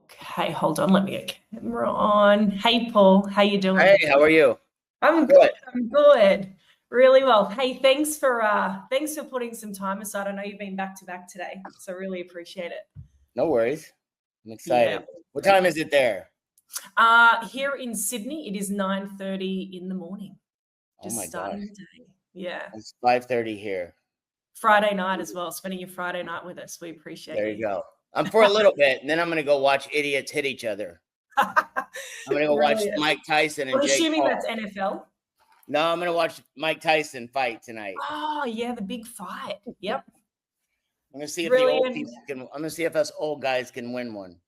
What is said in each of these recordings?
Okay, hold on. Let me get camera on. Hey, Paul, how you doing? Hey, how are you? I'm good. Good. I'm good. Really well. Hey, thanks for putting some time aside. I know you've been back to back today, so really appreciate it. No worries. I'm Yeah. excited. What time is it there? Here in Sydney, it is 9:30 in the morning. Oh Just my starting gosh. the day. Yeah. It's 5:30 here. Friday night as well. Spending your Friday night with us. We appreciate There you you. go. I'm for a little bit, and then I'm gonna go watch idiots hit each other. I'm gonna go watch Brilliant. Mike Tyson I'm and Jake assuming Paul. that's NFL. No, I'm gonna watch Mike Tyson fight tonight. Oh, yeah, the big fight. Yep. I'm gonna see if the old Brilliant. people can. I'm gonna see if us old guys can win one.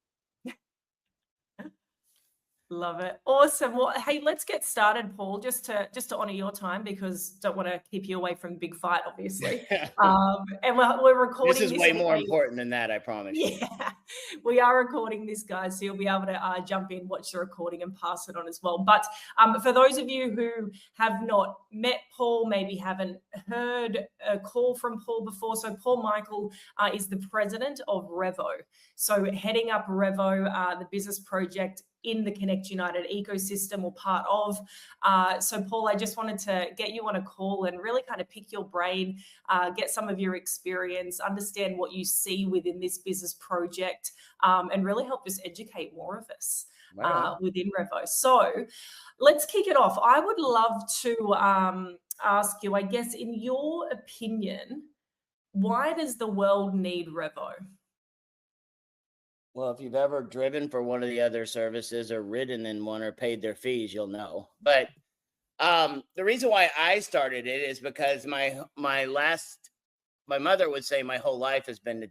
Love it. Awesome. Well, hey, let's get started, Paul, just to honor your time because don't want to keep you away from the big fight, obviously. And we're This recording is this. way more important than that, I promise you. Yeah, we are recording this, guys, so you'll be able to jump in, watch the recording, and pass it on as well. But for those of you who have not met Paul, maybe haven't heard a call from Paul before, so Paul Michael is the president of REVO. So heading up REVO, the business project in the Connect United ecosystem or part of. So Paul, I just wanted to get you on a call and really kind of pick your brain, get some of your experience, understand what you see within this business project, and really help us educate more of us Right. within REVO. So let's kick it off. I would love to ask you, I guess, in your opinion, why does the world need REVO? Well, if you've ever driven for one of the other services or ridden in one or paid their fees, you'll know. But the reason why I started it is because my mother would say my whole life has been a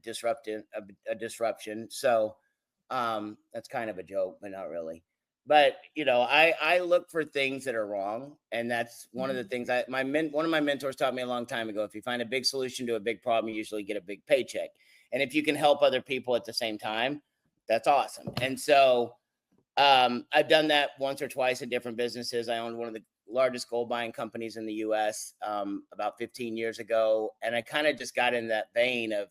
disruption. So that's kind of a joke, but not really. But I look for things that are wrong, and that's one of the things one of my mentors taught me a long time ago. If you find a big solution to a big problem, you usually get a big paycheck. And if you can help other people at the same time, that's awesome. And so I've done that once or twice in different businesses. I owned one of the largest gold buying companies in the US about 15 years ago. And I kind of just got in that vein of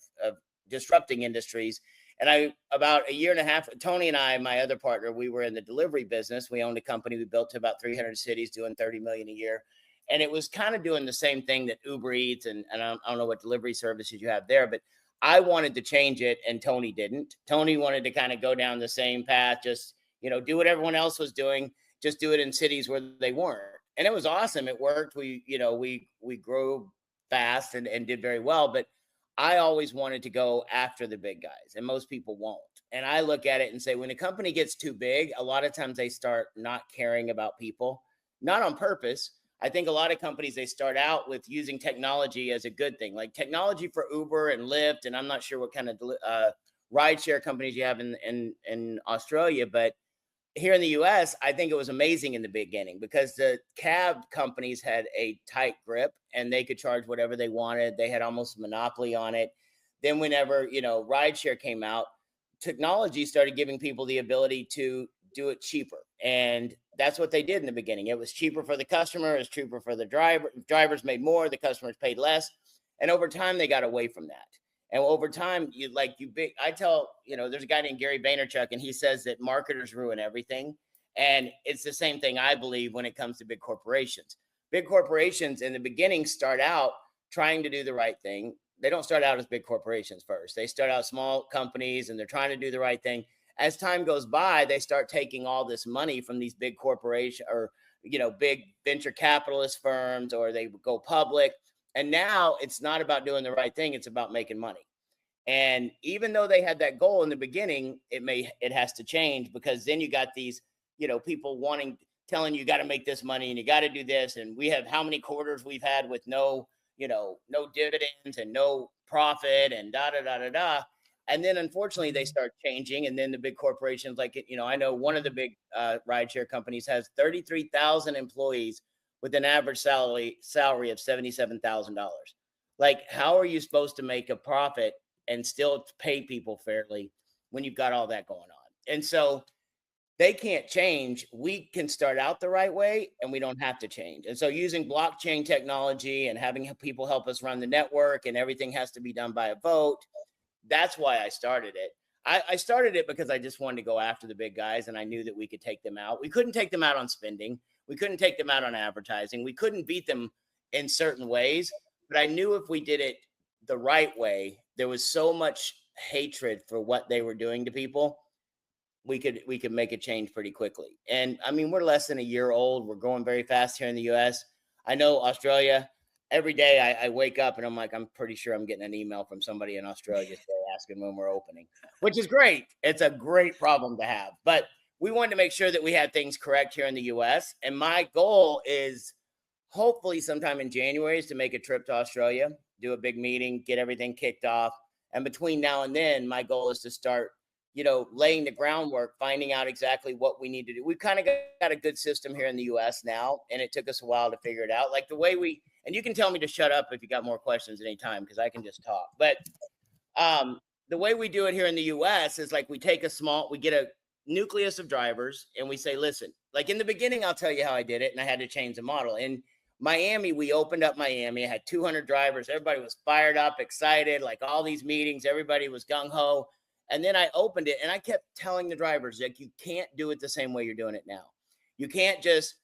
disrupting industries. And about a year and a half, Tony and I, my other partner, we were in the delivery business. We owned a company we built to about 300 cities doing 30 million a year. And it was kind of doing the same thing that Uber Eats and I don't know what delivery services you have there, but I wanted to change it and Tony didn't. Tony wanted to kind of go down the same path, just do what everyone else was doing, just do it in cities where they weren't. And it was awesome. It worked. We grew fast and did very well. But I always wanted to go after the big guys, and most people won't. And I look at it and say, when a company gets too big, a lot of times they start not caring about people, not on purpose. I think a lot of companies, they start out with using technology as a good thing, like technology for Uber and Lyft. And I'm not sure what kind of rideshare companies you have in Australia, but here in the US, I think it was amazing in the beginning because the cab companies had a tight grip and they could charge whatever they wanted. They had almost a monopoly on it. Then whenever, rideshare came out, technology started giving people the ability to do it cheaper. And that's what they did in the beginning. It was cheaper for the customer, it was cheaper for the driver. Drivers made more, the customers paid less. And over time, they got away from that. And over time, I tell, there's a guy named Gary Vaynerchuk, and he says that marketers ruin everything. And it's the same thing, I believe, when it comes to big corporations. Big corporations in the beginning start out trying to do the right thing. They don't start out as big corporations first. They start out small companies and they're trying to do the right thing. As time goes by, they start taking all this money from these big corporations or, big venture capitalist firms, or they go public. And now it's not about doing the right thing. It's about making money. And even though they had that goal in the beginning, it has to change, because then you got these, people telling you got to make this money and you got to do this. And we have how many quarters we've had with no dividends and no profit and da, da, da, da, da. And then unfortunately they start changing. And then the big corporations I know one of the big rideshare companies has 33,000 employees with an average salary of $77,000. Like, how are you supposed to make a profit and still pay people fairly when you've got all that going on? And so they can't change. We can start out the right way and we don't have to change. And so using blockchain technology and having people help us run the network, and everything has to be done by a vote. That's why I started it. I started it because I just wanted to go after the big guys, and I knew that we could take them out. We couldn't take them out on spending. We couldn't take them out on advertising. We couldn't beat them in certain ways, but I knew if we did it the right way, there was so much hatred for what they were doing to people. We could make a change pretty quickly. And I mean, we're less than a year old. We're growing very fast here in the US. I know Australia, every day I wake up and I'm like, I'm pretty sure I'm getting an email from somebody in Australia today asking when we're opening, which is great. It's a great problem to have. But we wanted to make sure that we had things correct here in the US. And my goal is hopefully sometime in January is to make a trip to Australia, do a big meeting, get everything kicked off. And between now and then, my goal is to start, laying the groundwork, finding out exactly what we need to do. We've kind of got a good system here in the US now, and it took us a while to figure it out. Like the way and you can tell me to shut up if you got more questions at any time, because I can just talk. But the way we do it here in the US is like we get a nucleus of drivers and we say, listen, like in the beginning, I'll tell you how I did it, and I had to change the model. In Miami, we opened up Miami. I had 200 drivers. Everybody was fired up, excited, like all these meetings, everybody was gung-ho. And then I opened it and I kept telling the drivers, like, you can't do it the same way you're doing it now. You can't just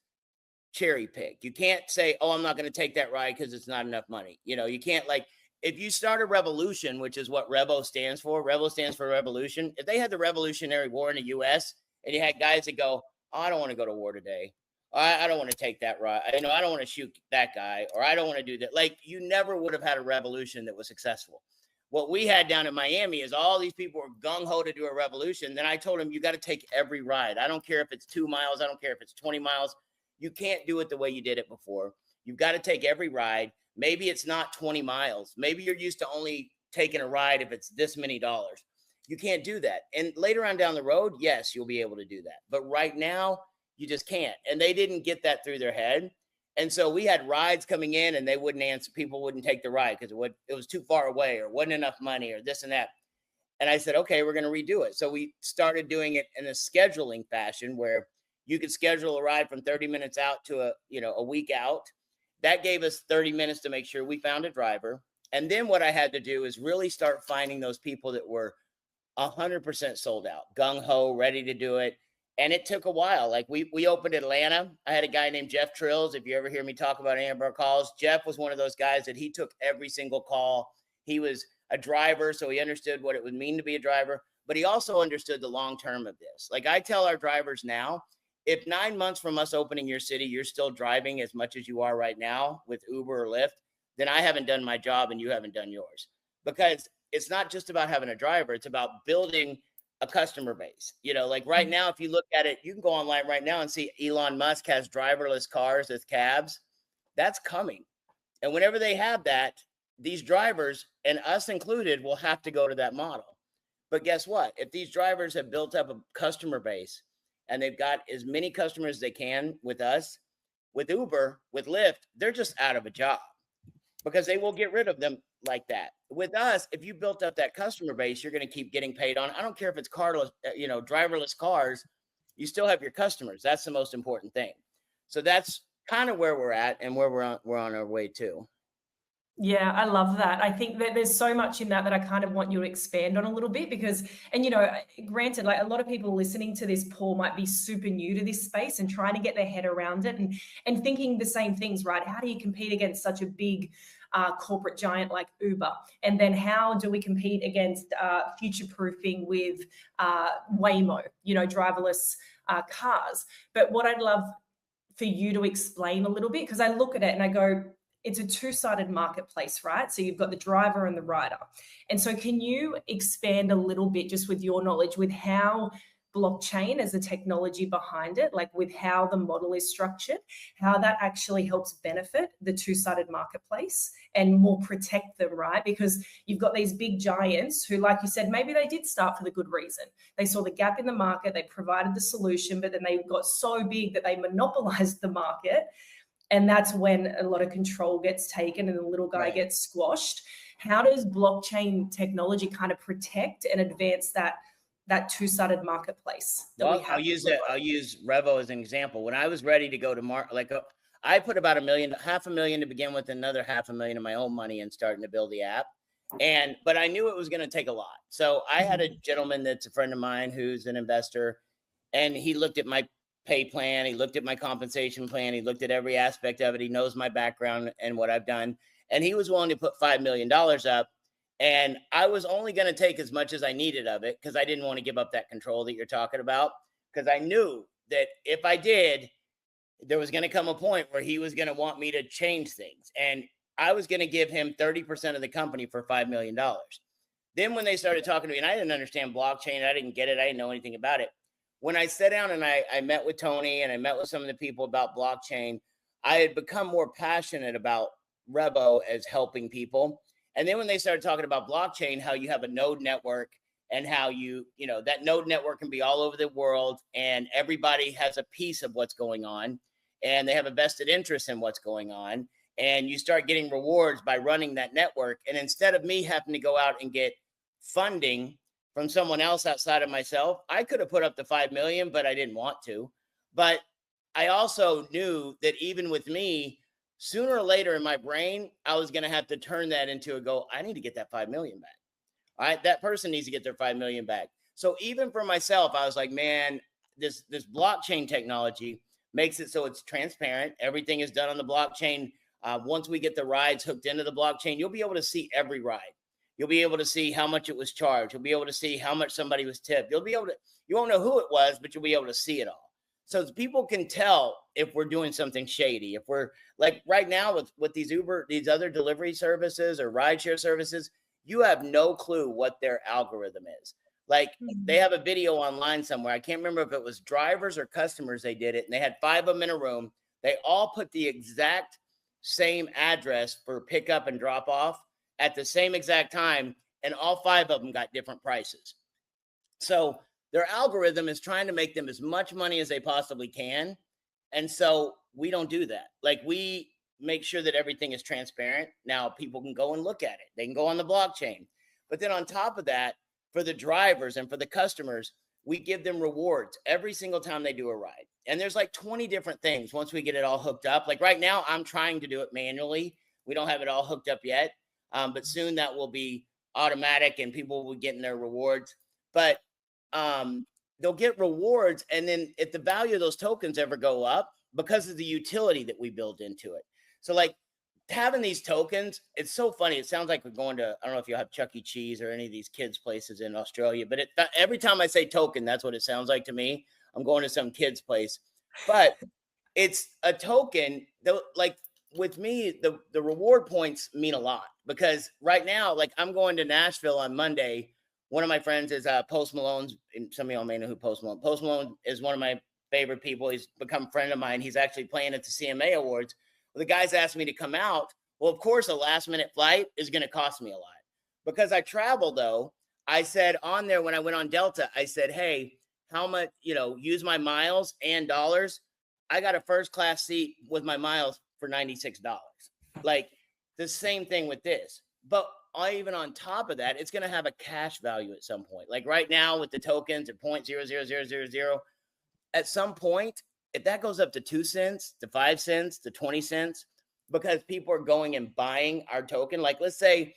cherry pick. You can't say, oh, I'm not going to take that ride because it's not enough money. You can't, like, if you start a revolution, which is what REVO stands for, REVO stands for revolution. If they had the Revolutionary War in the US and you had guys that go, oh, I don't want to go to war today. I don't want to take that ride. I don't want to shoot that guy, or I don't want to do that. Like, you never would have had a revolution that was successful. What we had down in Miami is all these people were gung-ho to do a revolution. Then I told them, you got to take every ride. I don't care if it's 2 miles. I don't care if it's 20 miles. You can't do it the way you did it before. You've got to take every ride. Maybe it's not 20 miles. Maybe you're used to only taking a ride if it's this many dollars. You can't do that. And later on down the road, yes, you'll be able to do that. But right now, you just can't. And they didn't get that through their head. And so we had rides coming in and they wouldn't answer. People wouldn't take the ride because it was too far away or wasn't enough money or this and that. And I said, okay, we're going to redo it. So we started doing it in a scheduling fashion where you could schedule a ride from 30 minutes out to a week out. That gave us 30 minutes to make sure we found a driver. And then what I had to do is really start finding those people that were 100% sold out, gung-ho, ready to do it. And it took a while. Like we opened Atlanta. I had a guy named Jeff Trills. If you ever hear me talk about Amber calls, Jeff was one of those guys that he took every single call. He was a driver, so he understood what it would mean to be a driver, but he also understood the long term of this. Like I tell our drivers now, if 9 months from us opening your city, you're still driving as much as you are right now with Uber or Lyft, then I haven't done my job and you haven't done yours. Because it's not just about having a driver. It's about building a customer base. Like right now, if you look at it, you can go online right now and see Elon Musk has driverless cars as cabs. That's coming. And whenever they have that, these drivers, and us included, will have to go to that model. But guess what? If these drivers have built up a customer base and they've got as many customers as they can with us, with Uber, with Lyft, they're just out of a job because they will get rid of them like that. With us, if you built up that customer base, you're going to keep getting paid on. I don't care if it's driverless cars, you still have your customers. That's the most important thing. So that's kind of where we're at and where we're on our way to. Yeah, I love that. I think that there's so much in that I kind of want you to expand on a little bit because, and granted, like a lot of people listening to this, Paul, might be super new to this space and trying to get their head around it and thinking the same things, right? How do you compete against such a big corporate giant like Uber? And then how do we compete against future-proofing with Waymo, driverless cars? But what I'd love for you to explain a little bit, because I look at it and I go, it's a two-sided marketplace, right? So you've got the driver and the rider. And so can you expand a little bit just with your knowledge with how blockchain as the technology behind it, like with how the model is structured, how that actually helps benefit the two-sided marketplace and more protect them, right? Because you've got these big giants who, like you said, maybe they did start for the good reason. They saw the gap in the market, they provided the solution, but then they got so big that they monopolized the market. And that's when a lot of control gets taken and the little guy gets squashed. How does blockchain technology kind of protect and advance that two-sided marketplace? Well, I'll use REVO as an example. When I was ready to go to market, I put about $500,000 to begin with, another $500,000 of my own money in starting to build the app. But I knew it was going to take a lot. So I had a gentleman that's a friend of mine who's an investor, and he looked at my pay plan. He looked at my compensation plan. He looked at every aspect of it. He knows my background and what I've done. And he was willing to put $5 million up. And I was only going to take as much as I needed of it because I didn't want to give up that control that you're talking about. Because I knew that if I did, there was going to come a point where he was going to want me to change things. And I was going to give him 30% of the company for $5 million. Then when they started talking to me, and I didn't understand blockchain, I didn't get it. I didn't know anything about it. When I sat down and I met with Tony and I met with some of the people about blockchain, I had become more passionate about REVO as helping people. And then when they started talking about blockchain, how you have a node network and how that node network can be all over the world and everybody has a piece of what's going on and they have a vested interest in what's going on. And you start getting rewards by running that network. And instead of me having to go out and get funding from someone else outside of myself, I could have put up the 5 million, but I didn't want to. But I also knew that even with me, sooner or later in my brain, I was going to have to turn that into a goal. I need to get that 5 million back. All right. That person needs to get their 5 million back. So even for myself, I was like, man, this blockchain technology makes it so it's transparent. Everything is done on the blockchain. Once we get the rides hooked into the blockchain, you'll be able to see every ride. You'll be able to see how much it was charged. You'll be able to see how much somebody was tipped. You won't know who it was, but you'll be able to see it all. So people can tell if we're doing something shady. If we're like right now with these Uber, these other delivery services or rideshare services, you have no clue what their algorithm is. Like they have a video online somewhere. I can't remember if it was drivers or customers. They did it and they had 5 of them in a room. They all put the exact same address for pickup and drop off at the same exact time. And all 5 of them got different prices. So their algorithm is trying to make them as much money as they possibly can. And so we don't do that. Like we make sure that everything is transparent. Now people can go and look at it. They can go on the blockchain. But then on top of that, for the drivers and for the customers, we give them rewards every single time they do a ride. And there's like 20 different things once we get it all hooked up. Like right now, I'm trying to do it manually. We don't have it all hooked up yet. But soon that will be automatic and people will be getting their rewards. But they'll get rewards. And then if the value of those tokens ever go up because of the utility that we build into it. So like having these tokens, it's so funny. It sounds like we're going to, I don't know if you have Chuck E. Cheese or any of these kids places in Australia, but every time I say token, that's what it sounds like to me. I'm going to some kid's place, but it's a token that, like with me, the reward points mean a lot because right now, like I'm going to Nashville on Monday. One of my friends is Post Malone's, and some of y'all may know who Post Malone. Post Malone is one of my favorite people. He's become a friend of mine. He's actually playing at the CMA Awards. Well, the guys asked me to come out. Well, of course, a last minute flight is going to cost me a lot because I travel though. I said on there when I went on Delta, I said, hey, how much, use my miles and dollars. I got a first class seat with my miles for $96. Like the same thing with this. But even on top of that, it's going to have a cash value at some point. Like right now with the tokens at 0.00000, at some point, if that goes up to 2 cents, to 5 cents, to 20 cents, because people are going and buying our token, like let's say,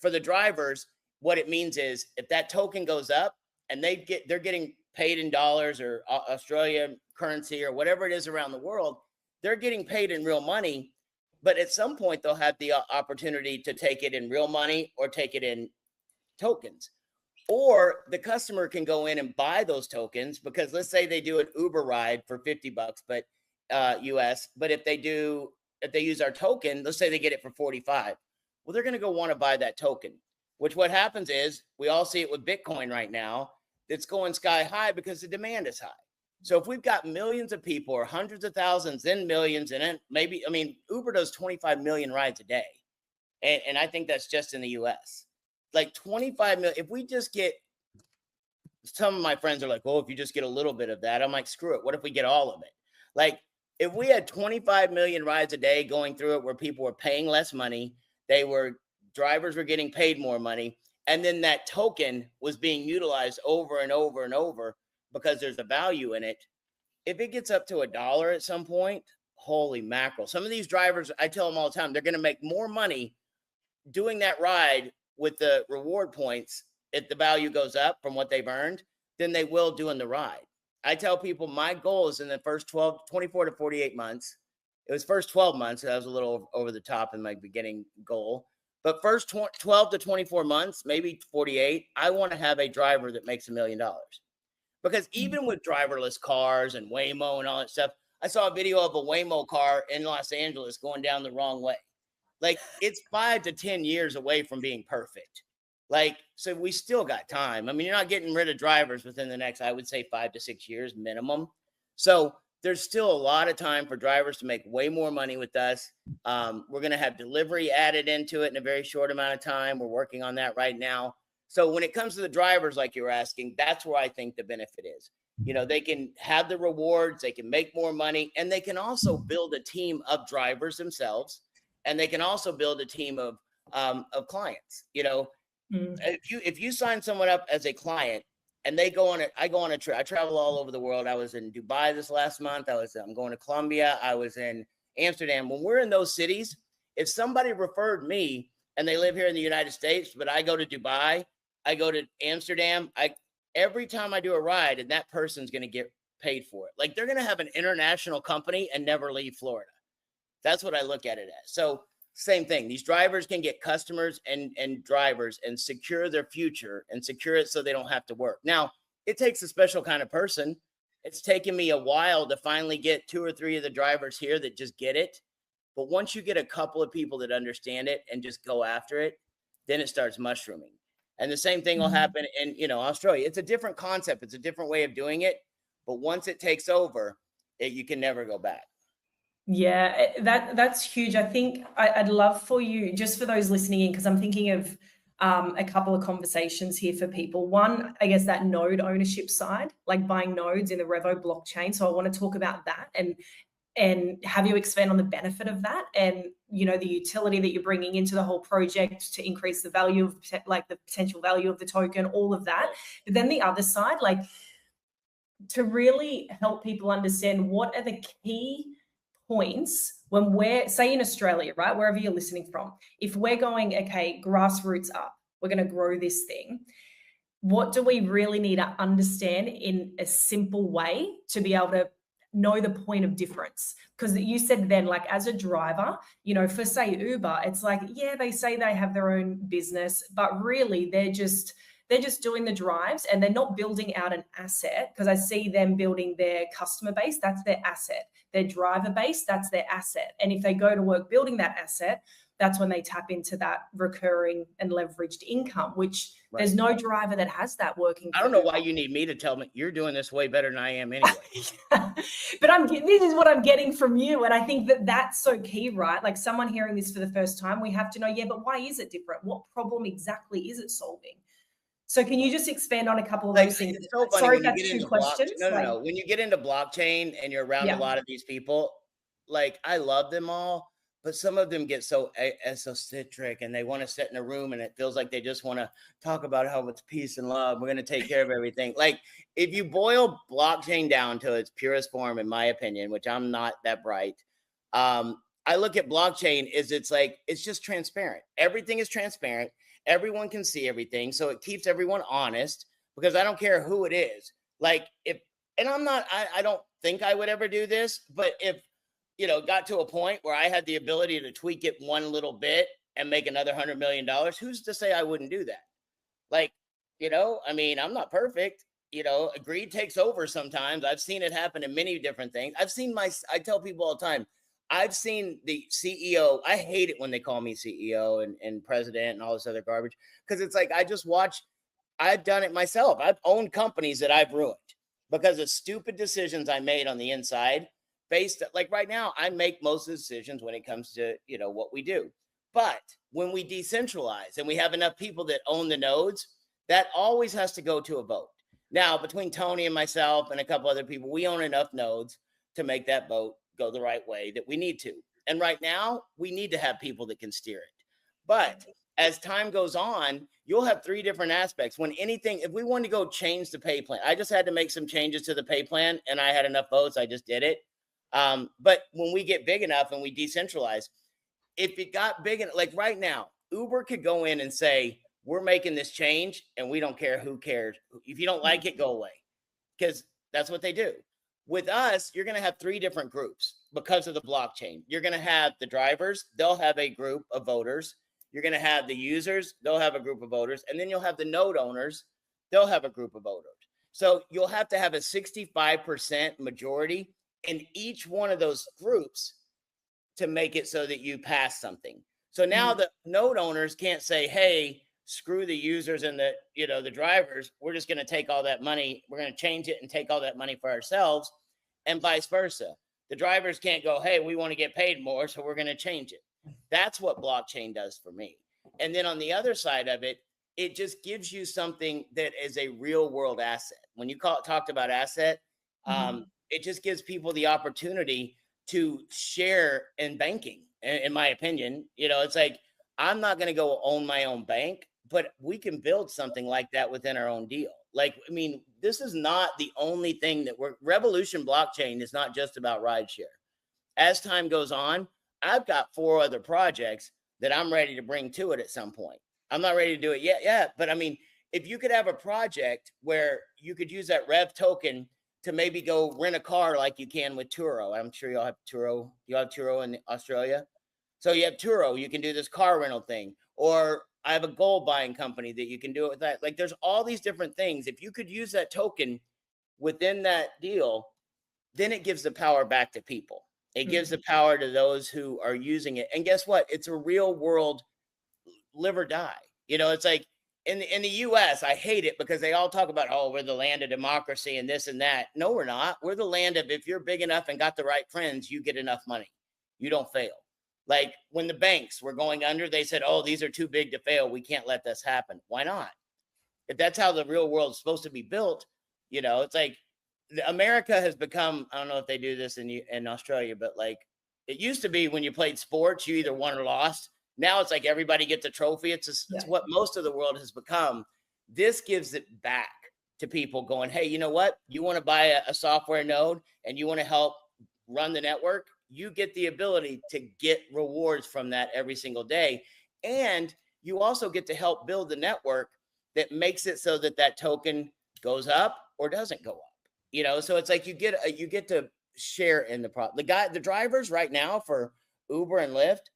for the drivers, what it means is if that token goes up and they're getting paid in dollars or Australia currency or whatever it is around the world, they're getting paid in real money. But at some point, they'll have the opportunity to take it in real money or take it in tokens. Or the customer can go in and buy those tokens because let's say they do an Uber ride for $50, but US. But if they use our token, let's say they get it for 45. Well, they're going to go want to buy that token, which what happens is we all see it with Bitcoin right now. It's going sky high because the demand is high. So if we've got millions of people or hundreds of thousands, then millions, and then maybe, Uber does 25 million rides a day. And I think that's just in the US. Like 25 million. If we just get, some of my friends are like, oh, if you just get a little bit of that, I'm like, screw it. What if we get all of it? Like if we had 25 million rides a day going through it where people were paying less money, drivers were getting paid more money. And then that token was being utilized over and over and over because there's a value in it. If it gets up to $1 at some point, holy mackerel. Some of these drivers, I tell them all the time, they're going to make more money doing that ride with the reward points, if the value goes up from what they've earned, then they will doing the ride. I tell people my goal is in the first 24 to 48 months. It was first 12 months. So I was a little over the top in my beginning goal. But first 12 to 24 months, maybe 48, I want to have a driver that makes $1 million. Because even with driverless cars and Waymo and all that stuff, I saw a video of a Waymo car in Los Angeles going down the wrong way. Like, it's 5 to 10 years away from being perfect. Like, so we still got time. I mean, you're not getting rid of drivers within the next, I would say, 5 to 6 years minimum. So there's still a lot of time for drivers to make way more money with us. We're going to have delivery added into it in a very short amount of time. We're working on that right now. So when it comes to the drivers, like you were asking, that's where I think the benefit is. You know, they can have the rewards, they can make more money, and they can also build a team of drivers themselves. And they can also build a team of clients. You know, if you sign someone up as a client and they go on it, I go on a trip. I travel all over the world. I was in Dubai this last month. I'm going to Colombia. I was in Amsterdam. When we're in those cities, if somebody referred me and they live here in the United States, but I go to Dubai, I go to Amsterdam, every time I do a ride, and that person's going to get paid for it. Like, they're going to have an international company and never leave Florida. That's what I look at it as. So same thing. These drivers can get customers and drivers and secure their future and secure it so they don't have to work. Now, it takes a special kind of person. It's taken me a while to finally get 2 or 3 of the drivers here that just get it. But once you get a couple of people that understand it and just go after it, then it starts mushrooming. And the same thing will happen in, you know, Australia. It's a different concept. It's a different way of doing it. But once it takes over, you can never go back. Yeah, that's huge. I think I'd love for you, just for those listening in, because I'm thinking of a couple of conversations here for people. One, I guess that node ownership side, like buying nodes in the REVO blockchain. So I want to talk about that and have you expand on the benefit of that, and you know, the utility that you're bringing into the whole project to increase the value of, like, the potential value of the token, all of that. But then the other side, like, to really help people understand what are the key points when we're, say, in Australia, right, wherever you're listening from, if we're going, okay, grassroots up, we're going to grow this thing, what do we really need to understand in a simple way to be able to know the point of difference? Because you said then, like, as a driver, you know, for say Uber, it's like, yeah, they say they have their own business, but really they're just doing the drives and they're not building out an asset, because I see them building their customer base. That's their asset. Their driver base, that's their asset. And if they go to work building that asset, that's when they tap into that recurring and leveraged income, which there's no driver that has that working. I don't know why you need me to tell me. You're doing this way better than I am anyway. But this is what I'm getting from you. And I think that that's so key, right? Like, someone hearing this for the first time, we have to know, yeah, but why is it different? What problem exactly is it solving? So can you just expand on a couple of those things? It's so funny. Sorry, when you that's get 2 into questions. No. When you get into blockchain and you're around a lot of these people, like, I love them all, but some of them get so esoteric and they want to sit in a room and it feels like they just want to talk about how it's peace and love. We're going to take care of everything. Like, if you boil blockchain down to its purest form, in my opinion, which I'm not that bright, I look at blockchain is it's just transparent. Everything is transparent. Everyone can see everything. So it keeps everyone honest, because I don't care who it is. Like, I don't think I would ever do this, but if, you know, got to a point where I had the ability to tweak it one little bit and make another $100 million, who's to say I wouldn't do that? Like, you know, I mean, I'm not perfect. You know, greed takes over sometimes. I've seen it happen in many different things. I tell people all the time, I've seen the CEO. I hate it when they call me CEO and president and all this other garbage, because it's like, I've done it myself. I've owned companies that I've ruined because of stupid decisions I made on the inside. Like right now, I make most of the decisions when it comes to, you know, what we do. But when we decentralize and we have enough people that own the nodes, that always has to go to a vote. Now, between Tony and myself and a couple other people, we own enough nodes to make that vote go the right way that we need to. And right now, we need to have people that can steer it. But as time goes on, you'll have 3 different aspects. If we want to go change the pay plan, I just had to make some changes to the pay plan and I had enough votes, I just did it. But when we get big enough and we decentralize, if it got big enough, like right now, Uber could go in and say, we're making this change and we don't care who cares. If you don't like it, go away. Because that's what they do. With us, you're going to have 3 different groups because of the blockchain. You're going to have the drivers. They'll have a group of voters. You're going to have the users. They'll have a group of voters. And then you'll have the node owners. They'll have a group of voters. So you'll have to have a 65% majority in each one of those groups to make it so that you pass something. So now the node owners can't say, hey, screw the users and the, the drivers. We're just going to take all that money. We're going to change it and take all that money for ourselves, and vice versa. The drivers can't go, hey, we want to get paid more, so we're going to change it. That's what blockchain does for me. And then on the other side of it, it just gives you something that is a real world asset. When you talked about asset, it just gives people the opportunity to share in banking. In my opinion, it's like, I'm not going to go own my own bank, but we can build something like that within our own deal. Like, I mean, this is not the only thing that Revolution blockchain is not just about rideshare. As time goes on, I've got 4 other projects that I'm ready to bring to it at some point. I'm not ready to do it yet, but I mean, if you could have a project where you could use that REV token to maybe go rent a car like you can with Turo. I'm sure you'll have Turo. You have Turo in Australia. So you have Turo, you can do this car rental thing. Or I have a gold buying company that you can do it with that. Like, there's all these different things. If you could use that token within that deal, then it gives the power back to people. It gives the power to those who are using it. And guess what? It's a real world live or die. It's like in the US, I hate it because they all talk about, oh, we're the land of democracy and this and that. No, we're not. We're the land of, if you're big enough and got the right friends, you get enough money. You don't fail. Like when the banks were going under, they said, oh, these are too big to fail. We can't let this happen. Why not? If that's how the real world is supposed to be built, it's like America has become, I don't know if they do this in Australia, but like it used to be when you played sports, you either won or lost. Now it's like everybody gets a trophy. It's what most of the world has become. This gives it back to people going, hey, you know what? You want to buy a software node and you want to help run the network? You get the ability to get rewards from that every single day. And you also get to help build the network that makes it so that that token goes up or doesn't go up. So it's like you get to share in the problem. The drivers right now for Uber and Lyft,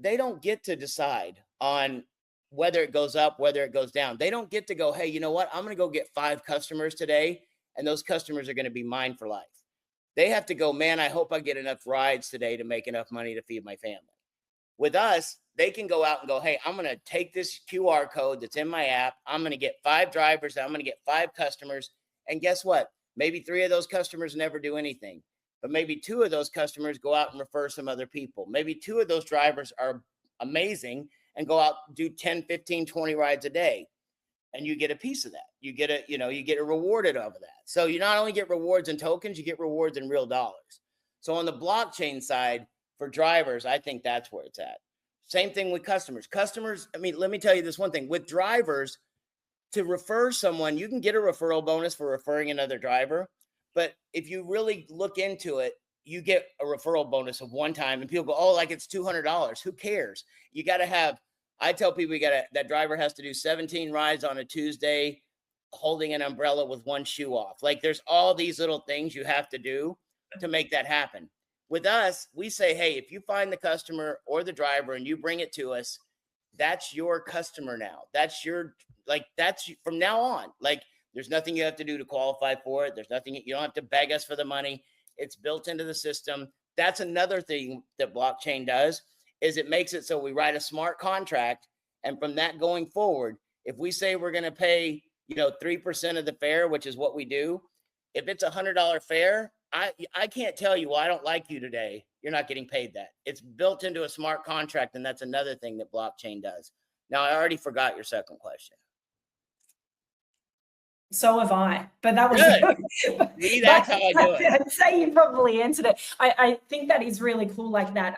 they don't get to decide on whether it goes up, whether it goes down. They don't get to go, hey, you know what? I'm going to go get 5 customers today, and those customers are going to be mine for life. They have to go, man, I hope I get enough rides today to make enough money to feed my family. With us, they can go out and go, hey, I'm going to take this QR code that's in my app. I'm going to get 5 drivers. I'm going to get 5 customers. And guess what? Maybe 3 of those customers never do anything. But maybe 2 of those customers go out and refer some other people. Maybe 2 of those drivers are amazing and go out and do 10, 15, 20 rides a day. And you get a piece of that. You get rewarded over that. So you not only get rewards in tokens, you get rewards in real dollars. So on the blockchain side for drivers, I think that's where it's at. Same thing with customers. Customers, I mean, let me tell you this one thing. With drivers, to refer someone, you can get a referral bonus for referring another driver. But if you really look into it, you get a referral bonus of one time and people go, oh, like it's $200. Who cares? You got to have, I tell people that driver has to do 17 rides on a Tuesday, holding an umbrella with one shoe off. Like there's all these little things you have to do to make that happen. With us, we say, hey, if you find the customer or the driver and you bring it to us, that's your customer now. That's from now on. Like there's nothing you have to do to qualify for it. There's nothing, you don't have to beg us for the money. It's built into the system. That's another thing that blockchain does, is it makes it so we write a smart contract. And from that going forward, if we say we're going to pay, 3% of the fare, which is what we do, if it's $100 fare, I can't tell you, well, I don't like you today. You're not getting paid that. It's built into a smart contract. And that's another thing that blockchain does. Now, I already forgot your second question. So have I, but that was good. See, that's how I do it. I'd say you probably answered it. I think that is really cool, like that.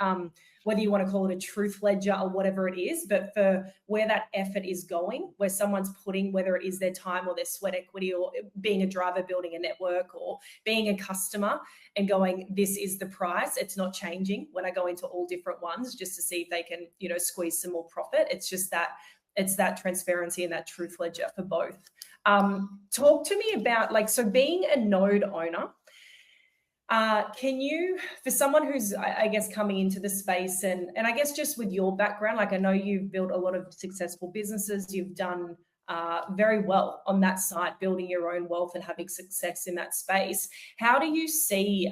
whether you want to call it a truth ledger or whatever it is, but for where that effort is going, where someone's putting, whether it is their time or their sweat equity, or being a driver, building a network, or being a customer and going, this is the price. It's not changing when I go into all different ones just to see if they can, you know, squeeze some more profit. It's just that, it's that transparency and that truth ledger for both. Talk to me about, like, so being a node owner, can you, for someone who's, I guess, coming into the space, and I guess just with your background, like I know you've built a lot of successful businesses, you've done very well on that side, building your own wealth and having success in that space. How do you see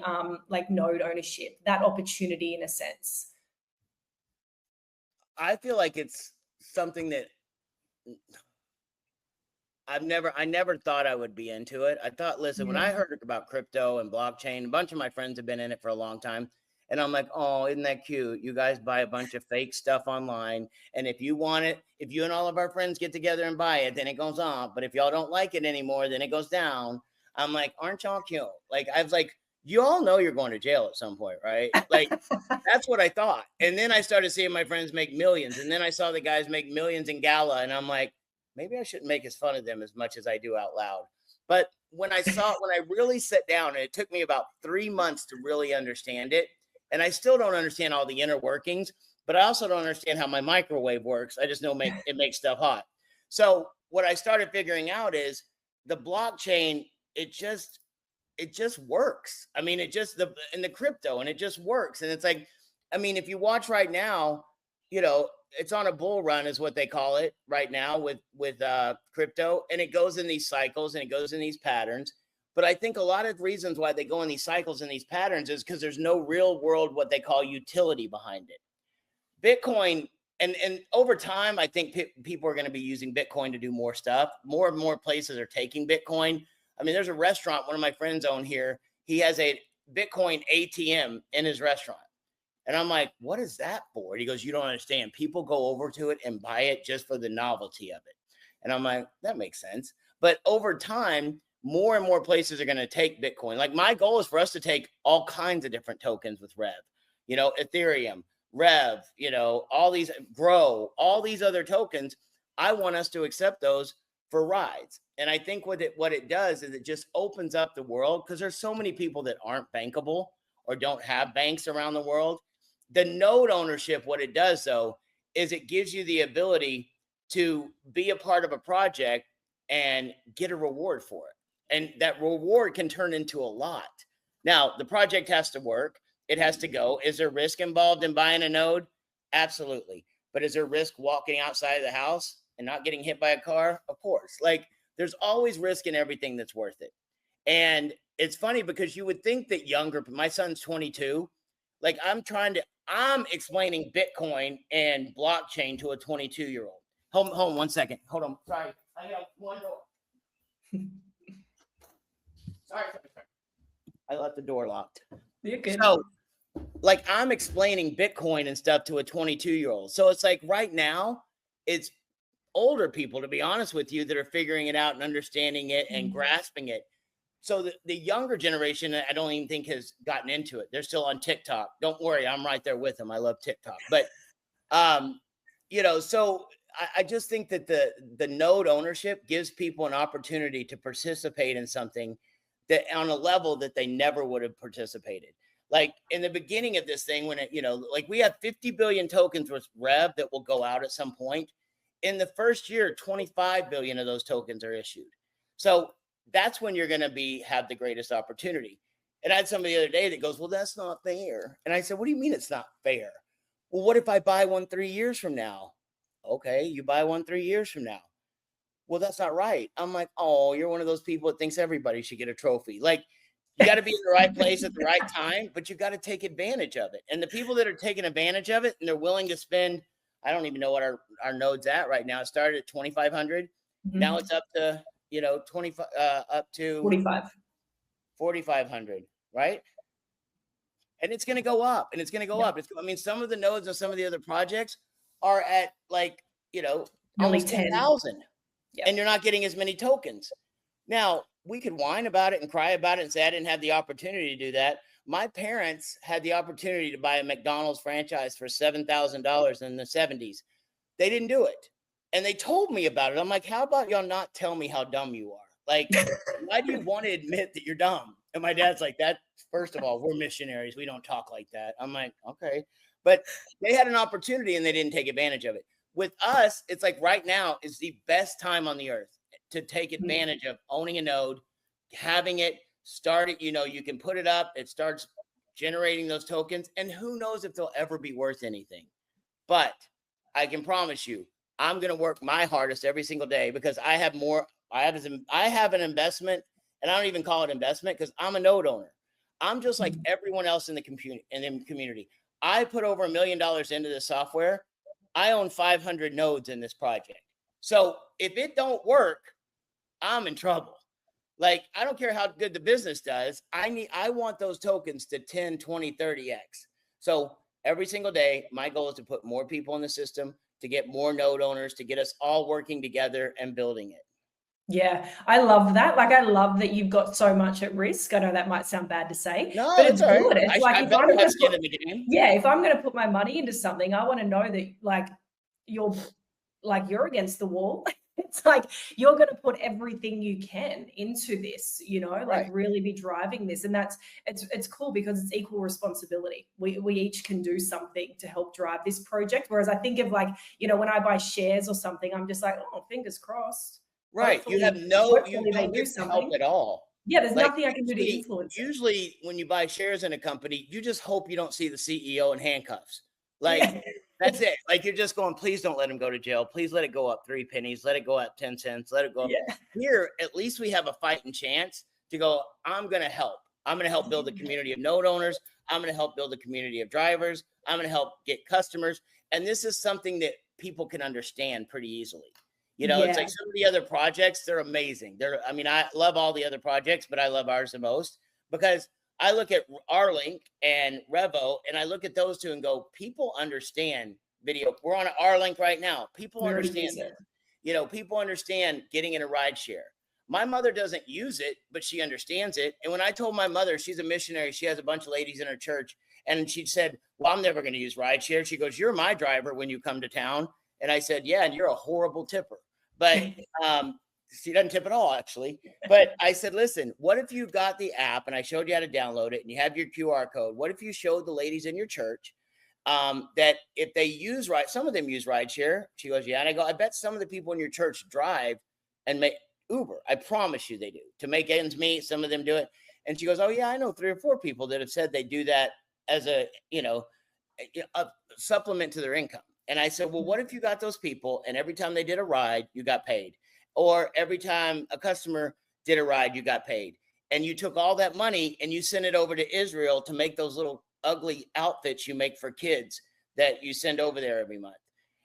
like node ownership, that opportunity in a sense? I feel like it's something that I never thought I would be into it. I thought, listen, when I heard about crypto and blockchain, a bunch of my friends have been in it for a long time. And I'm like, oh, isn't that cute? You guys buy a bunch of fake stuff online. And if you want it, if you and all of our friends get together and buy it, then it goes up. But if y'all don't like it anymore, then it goes down. I'm like, aren't y'all cute? Like, I was like, you all know you're going to jail at some point, right? Like, that's what I thought. And then I started seeing my friends make millions. And then I saw the guys make millions in Gala. And I'm like, maybe I shouldn't make as fun of them as much as I do out loud. But when I really sat down, and it took me about 3 months to really understand it. And I still don't understand all the inner workings, but I also don't understand how my microwave works. I just know it makes stuff hot. So what I started figuring out is the blockchain, it just works. I mean, in the crypto, and it just works. And it's like, I mean, if you watch right now, you know, it's on a bull run is what they call it right now with crypto. And it goes in these cycles and it goes in these patterns. But I think a lot of reasons why they go in these cycles and these patterns is because there's no real world, what they call utility behind it. Bitcoin, and over time, I think people are going to be using Bitcoin to do more stuff. More and more places are taking Bitcoin. I mean, there's a restaurant one of my friends own here. He has a Bitcoin ATM in his restaurant. And I'm like, what is that for? And he goes, you don't understand. People go over to it and buy it just for the novelty of it. And I'm like, that makes sense. But over time, more and more places are going to take Bitcoin. Like, my goal is for us to take all kinds of different tokens with REV, you know, Ethereum, REV, you know, all these Grow, all these other tokens. I want us to accept those for rides. And I think what it does is it just opens up the world, because there's so many people that aren't bankable or don't have banks around the world. The node ownership, what it does, though, is it gives you the ability to be a part of a project and get a reward for it. And that reward can turn into a lot. Now, the project has to work. It has to go. Is there risk involved in buying a node? Absolutely. But is there risk walking outside of the house and not getting hit by a car? Of course. Like, there's always risk in everything that's worth it. And it's funny because you would think that my son's 22. Like, I'm explaining Bitcoin and blockchain to a 22-year-old. Hold on 1 second. Hold on. Sorry. I got one door. Sorry. I left the door locked. You're good. So, like, I'm explaining Bitcoin and stuff to a 22-year-old. So it's like right now, it's older people, to be honest with you, that are figuring it out and understanding it and grasping it. So the younger generation, I don't even think has gotten into it. They're still on TikTok. Don't worry, I'm right there with them. I love TikTok. But, you know, so I just think that the node ownership gives people an opportunity to participate in something that on a level that they never would have participated. Like, in the beginning of this thing, when it, you know, like, we have 50 billion tokens with REV that will go out at some point. In the first year, 25 billion of those tokens are issued. So that's when you're going to have the greatest opportunity. And I had somebody the other day that goes, well, that's not fair. And I said, what do you mean it's not fair? Well, what if I buy one 3 years from now? Okay, you buy one 3 years from now. Well, that's not right. I'm like, oh, you're one of those people that thinks everybody should get a trophy. Like, you got to be in the right place at the right time, but you got to take advantage of it. And the people that are taking advantage of it and they're willing to spend, I don't even know what our node's at right now. It started at 2,500. Now it's up to, you know, 25 up to 4,500, right? And it's going to go up, and it's going to go up. I mean, some of the nodes and some of the other projects are at, like, you know, almost 10,000, and you're not getting as many tokens. Now, we could whine about it and cry about it and say I didn't have the opportunity to do that. my parents had the opportunity to buy a McDonald's franchise for $7,000 in the 70s. They didn't do it. And they told me about it. I'm like, how about y'all not tell me how dumb you are? Like, why do you want to admit that you're dumb? And my dad's like, that, first of all, we're missionaries. We don't talk like that. I'm like, okay. But they had an opportunity and they didn't take advantage of it. With us, it's like right now is the best time on the earth to take advantage of owning a node, having it, start it, you can put it up, it starts generating those tokens, and who knows if they'll ever be worth anything. But I can promise you, I'm going to work my hardest every single day because I have an investment, and I don't even call it investment because I'm a node owner. I'm just like everyone else in the community. I put over $1 million into this software. I own 500 nodes in this project. So if it don't work, I'm in trouble. Like, I don't care how good the business does. I want those tokens to 10, 20, 30x. So every single day, my goal is to put more people in the system, to get more node owners, to get us all working together and building it. Yeah, I love that. Like, I love that you've got so much at risk. I know that might sound bad to say, no, but it's good. Right. It's like, if I'm going to put, the game. Yeah, if I'm going to put my money into something, I want to know that you're against the wall. It's like, you're going to put everything you can into this, like really be driving this. And it's cool because it's equal responsibility. We each can do something to help drive this project. Whereas I think of when I buy shares or something, I'm just like, oh, fingers crossed. Right. You don't get help at all. Yeah, there's nothing I can do to influence it. Usually when you buy shares in a company, you just hope you don't see the CEO in handcuffs. Like, that's it. Like, you're just going, please don't let him go to jail. Please let it go up 3 pennies. Let it go up 10 cents. Let it go up. Yeah. Here, at least we have a fighting chance to go, I'm going to help. I'm going to help build a community of node owners. I'm going to help build a community of drivers. I'm going to help get customers. And this is something that people can understand pretty easily. It's like some of the other projects, they're amazing. I love all the other projects, but I love ours the most because I look at R-Link and REVO, and I look at those two and go, people understand video. We're on an R-Link right now. People understand this. People understand getting in a ride share. My mother doesn't use it, but she understands it. And when I told my mother, she's a missionary, she has a bunch of ladies in her church, and she said, well, I'm never going to use ride share. She goes, you're my driver when you come to town. And I said, yeah, and you're a horrible tipper. But she doesn't tip at all, actually. But I said, listen, what if you got the app and I showed you how to download it and you have your QR code? What if you showed the ladies in your church that if they use some of them use rideshare? She goes, yeah. And I go, I bet some of the people in your church drive and make Uber. I promise you they do. To make ends meet, some of them do it. And she goes, oh, yeah, I know 3 or 4 people that have said they do that as a supplement to their income. And I said, well, what if you got those people and every time they did a ride, you got paid? Or every time a customer did a ride, you got paid? And you took all that money and you sent it over to Israel to make those little ugly outfits you make for kids that you send over there every month.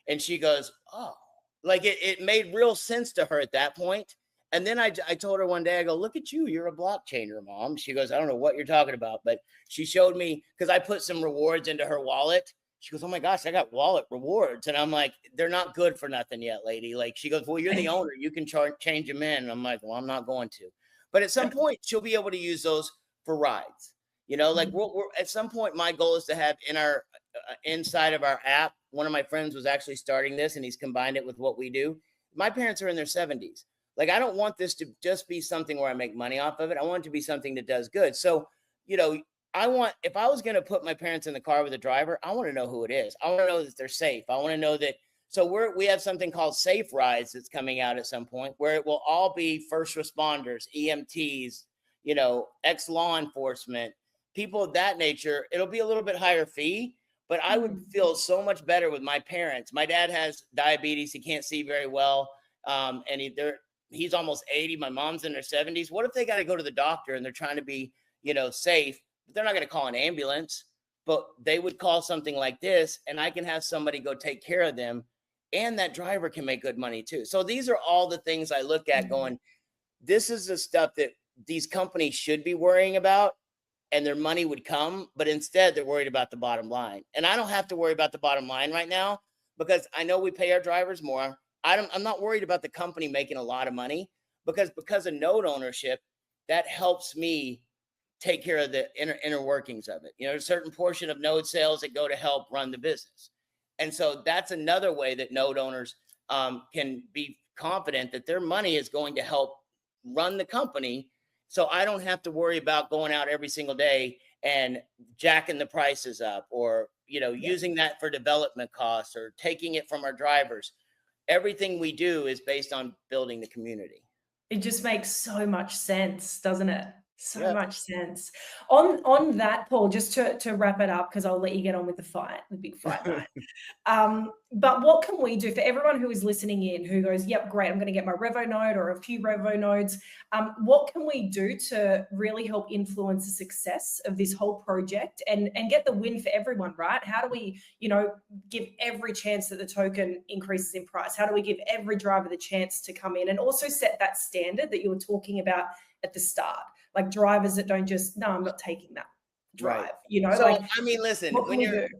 And she goes, oh, like it made real sense to her at that point. And then I told her one day, I go, look at you. You're a blockchainer, Mom. She goes, I don't know what you're talking about. But she showed me because I put some rewards into her wallet. She goes, oh my gosh, I got wallet rewards. And I'm like, they're not good for nothing yet, lady. Like, she goes, well, you're the owner. You can change them in. And I'm like, well, I'm not going to. But at some point, she'll be able to use those for rides. Like we're at some point, my goal is to have in our inside of our app. One of my friends was actually starting this and he's combined it with what we do. My parents are in their 70s. Like, I don't want this to just be something where I make money off of it. I want it to be something that does good. So, if I was going to put my parents in the car with a driver, I want to know who it is. I want to know that they're safe. I want to know that. So we have something called Safe Rides that's coming out at some point where it will all be first responders, EMTs, ex-law enforcement, people of that nature. It'll be a little bit higher fee, but I would feel so much better with my parents. My dad has diabetes. He can't see very well. And he's almost 80. My mom's in her 70s. What if they got to go to the doctor and they're trying to be, safe? They're not going to call an ambulance, but they would call something like this, and I can have somebody go take care of them, and that driver can make good money too. So these are all the things I look at going, this is the stuff that these companies should be worrying about, and their money would come, but instead they're worried about the bottom line. And I don't have to worry about the bottom line right now because I know we pay our drivers more. I'm not worried about the company making a lot of money because of node ownership, that helps me take care of the inner workings of it. You know, a certain portion of node sales that go to help run the business. And so that's another way that node owners can be confident that their money is going to help run the company. So I don't have to worry about going out every single day and jacking the prices up, or, you know, using that for development costs, or taking it from our drivers. Everything we do is based on building the community. It just makes so much sense, doesn't it? So Yep. much sense. On that, Paul, just to wrap it up, because I'll let you get on with the fight, the big fight night. But what can we do for everyone who is listening in, who goes, yep, great, I'm going to get my Revo node or a few Revo nodes. What can we do to really help influence the success of this whole project and get the win for everyone, right? How do we, you know, give every chance that the token increases in price? How do we give every driver the chance to come in and also set that standard that you were talking about at the start? Like drivers that don't just, no, I'm not taking that drive, Right. you know? So, like, I mean, listen, what can when we you're do?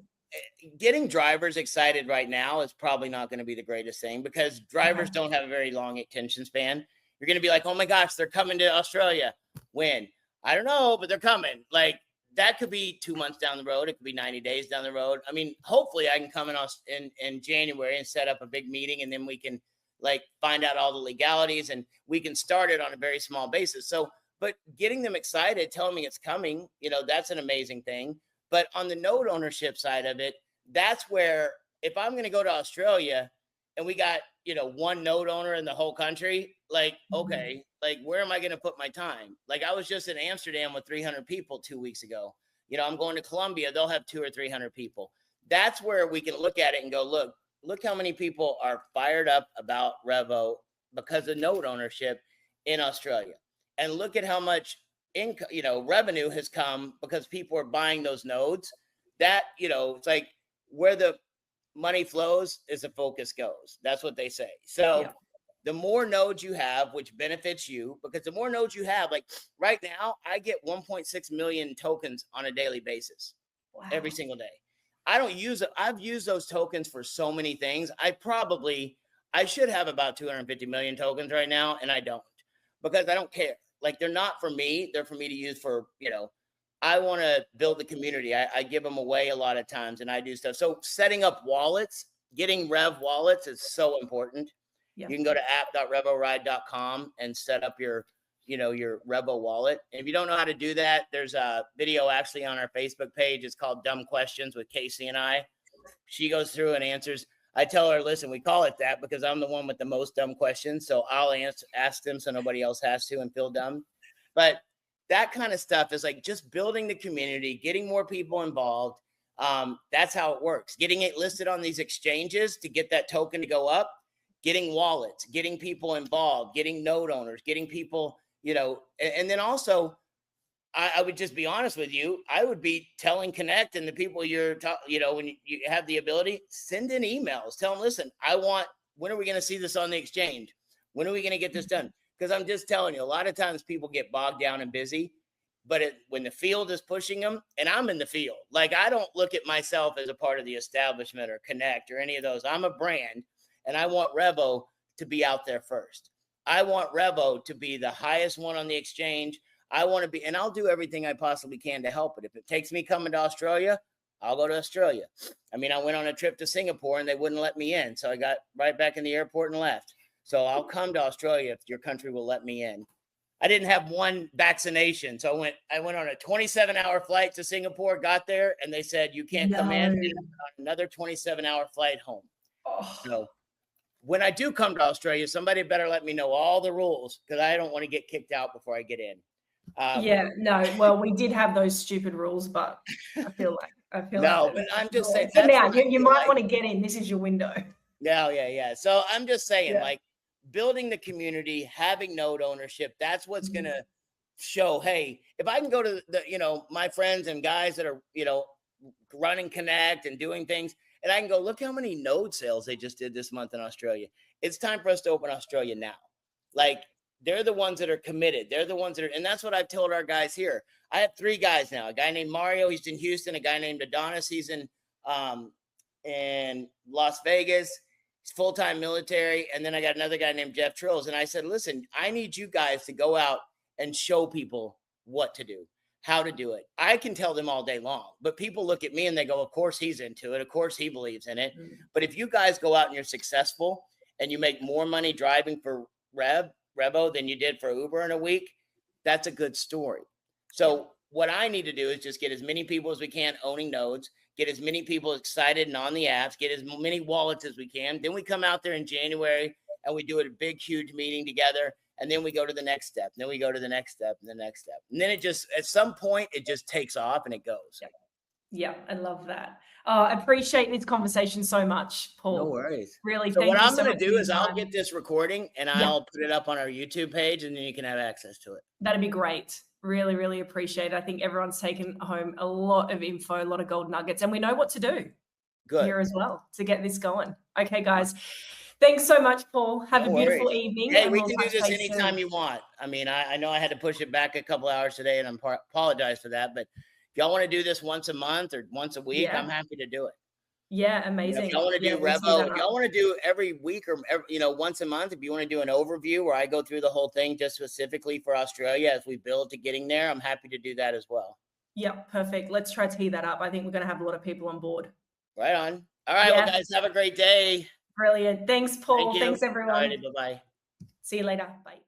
getting drivers excited right now is probably not going to be the greatest thing, because drivers don't have a very long attention span. You're going to be like, oh my gosh, they're coming to Australia. When? I don't know, but they're coming. Like, that could be 2 months down the road. It could be 90 days down the road. I mean, hopefully I can come in January and set up a big meeting, and then we can like find out all the legalities, and we can start it on a very small basis. So, but getting them excited, telling me it's coming, you know, that's an amazing thing. But on the node ownership side of it, that's where, if I'm going to go to Australia and we got, you know, one node owner in the whole country, like, okay, like, where am I going to put my time? Like, I was just in Amsterdam with 300 people 2 weeks ago. You know, I'm going to Colombia. They'll have 200 or 300 people. That's where we can look at it and go, look how many people are fired up about Revo because of node ownership in Australia. And look at how much income, you know, revenue has come because people are buying those nodes. That, you know, it's like where the money flows is the focus goes. That's what they say. So the more nodes you have, which benefits you, because the more nodes you have, like right now, I get 1.6 million tokens on a daily basis, every single day. I don't use it. I've used those tokens for so many things. I should have about 250 million tokens right now, and I don't, because I don't care. Like, they're not for me. They're for me to use for, you know, I want to build the community. I give them away a lot of times, and I do stuff. So setting up wallets, getting Rev wallets is so important. You can go to app.revoride.com and set up your, you know, your Revo wallet. And if you don't know how to do that, there's a video actually on our Facebook page. It's called Dumb Questions with Casey and I. She goes through and answers. I tell her, listen, we call it that because I'm the one with the most dumb questions. So I'll ask them so nobody else has to and feel dumb. But that kind of stuff is like just building the community, getting more people involved. That's how it works. Getting it listed on these exchanges to get that token to go up, getting wallets, getting people involved, getting node owners, getting people, you know, and then also, I would just be honest with you. I would be telling Connect and the people you know, when you have the ability, send in emails. Tell them, listen, when are we going to see this on the exchange? When are we going to get this done? Because I'm just telling you, a lot of times people get bogged down and busy, but when the field is pushing them, and I'm in the field, like, I don't look at myself as a part of the establishment or Connect or any of those. I'm a brand, and I want Revo to be out there first. I want Revo to be the highest one on the exchange. I want to be, and I'll do everything I possibly can to help it. If it takes me coming to Australia, I'll go to Australia. I mean, I went on a trip to Singapore and they wouldn't let me in. So I got right back in the airport and left. So I'll come to Australia if your country will let me in. I didn't have one vaccination. So I went on a 27-hour flight to Singapore, got there, and they said, you can't come in. And another 27-hour flight home. So when I do come to Australia, somebody better let me know all the rules, because I don't want to get kicked out before I get in. Well, we did have those stupid rules, but I feel like but I'm just saying, for now, you might want to get in. This is your window. Yeah. So I'm just saying, like, building the community, having node ownership, that's what's going to show, hey, if I can go to the, you know, my friends and guys that are, you know, running Connect and doing things, and I can go, look how many node sales they just did this month in Australia. It's time for us to open Australia now. Like, they're the ones that are committed. They're the ones that are, and that's what I've told our guys here. I have 3 guys now. A guy named Mario, he's in Houston. A guy named Adonis, he's in Las Vegas. He's full-time military. And then I got another guy named Jeff Trills. And I said, listen, I need you guys to go out and show people what to do. how to do it. I can tell them all day long, but people look at me and they go, of course he's into it. Of course he believes in it. But if you guys go out and you're successful and you make more money driving for REVO than you did for Uber in a week, that's a good story. So what I need to do is just get as many people as we can owning nodes, get as many people excited and on the apps, get as many wallets as we can. Then we come out there in January and we do a big, huge meeting together. And then we go to the next step. And then we go to the next step and the next step. And then it just, at some point, it just takes off and it goes. Yeah, I love that. I appreciate this conversation so much, Paul. No worries. Really, so thank what you I'm so going to much do for is your I'll time. get this recording and I'll put it up on our YouTube page and then you can have access to it. That'd be great. Really, really appreciate it. I think everyone's taken home a lot of info, a lot of gold nuggets, and we know what to do here as well to get this going. Okay, guys. Thanks so much, Paul. Have a beautiful evening. Hey, we can do this anytime you want. I mean, I know I had to push it back a couple hours today, and I apologize for that. But if y'all want to do this once a month or once a week, I'm happy to do it. Yeah, amazing. If y'all want to do REVO, if y'all want to do every week or once a month, if you want to do an overview where I go through the whole thing just specifically for Australia as we build to getting there, I'm happy to do that as well. Yeah, perfect. Let's try to tee that up. I think we're going to have a lot of people on board. Right on. All right, well, guys, have a great day. Brilliant. Thanks, Paul. Thanks, everyone. All righty, bye-bye. See you later. Bye.